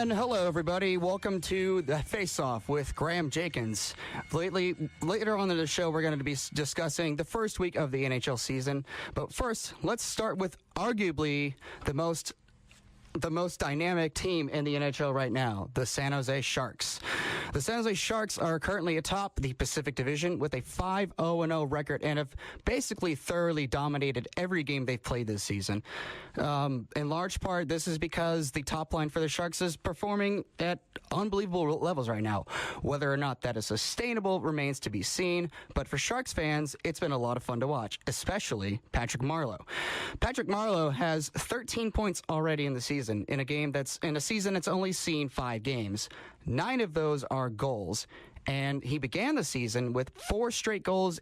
And hello, everybody. Welcome to the Faceoff with Graham Jenkins. Later on in the show, we're going to be discussing the first week of the NHL season. But first, let's start with arguably the most dynamic team in the NHL right now, the San Jose Sharks. The San Jose Sharks are currently atop the Pacific Division with a 5-0-0 record and have basically thoroughly dominated every game they've played this season. In large part, this is because the top line for the Sharks is performing at unbelievable levels right now. Whether or not that is sustainable remains to be seen, but for Sharks fans, it's been a lot of fun to watch, especially Patrick Marleau. Patrick Marleau has 13 points already in the season, in a season that's only seen 5 games. 9 of those are goals, and he began the season with 4 straight games,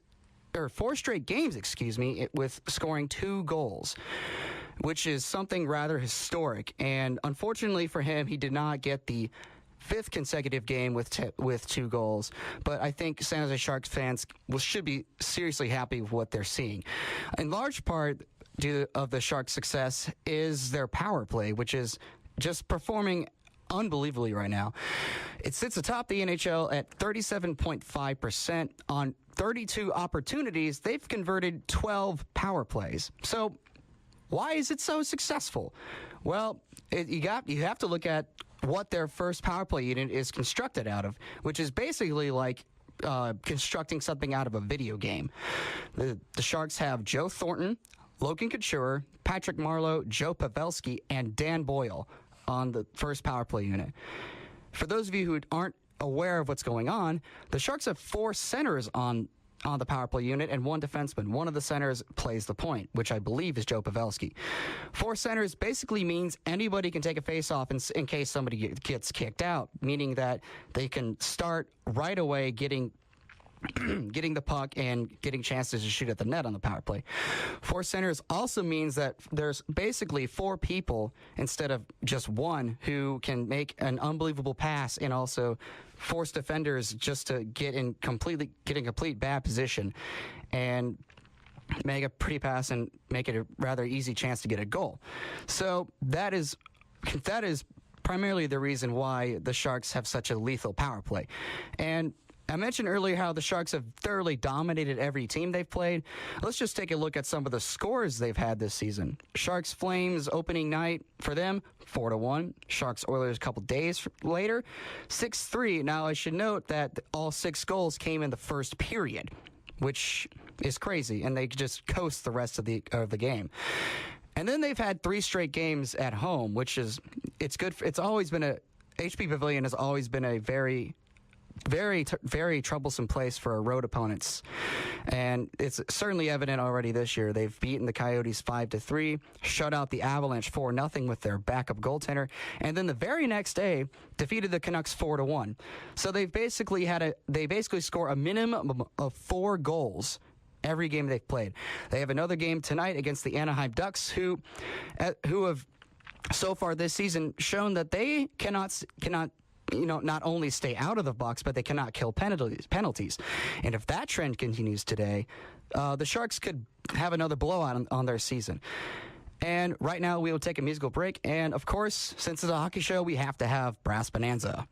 with scoring 2 goals, which is something rather historic. And unfortunately for him, he did not get the 5th consecutive game with 2 goals. But I think San Jose Sharks fans should be seriously happy with what they're seeing. In large part, due of the Sharks' success is their power play, which is just performing unbelievably right now. It sits atop the NHL at 37.5%. On 32 opportunities, they've converted 12 power plays. So why is it so successful? Well, you have to look at what their first power play unit is constructed out of, which is basically like constructing something out of a video game. The Sharks have Joe Thornton, Logan Couture, Patrick Marleau, Joe Pavelski, and Dan Boyle on the first power play unit. For those of you who aren't aware of what's going on, the Sharks have 4 centers on the power play unit and 1 defenseman. One of the centers plays the point, which I believe is Joe Pavelski. 4 centers basically means anybody can take a face-off in case somebody gets kicked out, meaning that they can start right away getting the puck and getting chances to shoot at the net on the power play. 4 centers also means that there's basically 4 people instead of just 1 who can make an unbelievable pass and also force defenders just to get in complete bad position and make a pretty pass and make it a rather easy chance to get a goal. So that is primarily the reason why the Sharks have such a lethal power play. And I mentioned earlier how the Sharks have thoroughly dominated every team they've played. Let's just take a look at some of the scores they've had this season. Sharks Flames opening night for them, 4-1. Sharks Oilers a couple days later, 6-3. Now I should note that all 6 goals came in the first period, which is crazy, and they just coast the rest of the game. And then they've had 3 straight games at home, which is good. It's always been HP Pavilion has always been a very troublesome place for road opponents, and it's certainly evident already this year. They've beaten the Coyotes 5-3, shut out the Avalanche 4-0 with their backup goaltender, and then the very next day defeated the Canucks 4-1. So they basically score a minimum of 4 goals every game they've played. They have another game tonight against the Anaheim Ducks, who have so far this season shown that they cannot not only stay out of the box, but they cannot kill penalties. And if that trend continues today, the Sharks could have another blowout on their season. And right now, we will take a musical break. And of course, since it's a hockey show, we have to have Brass Bonanza.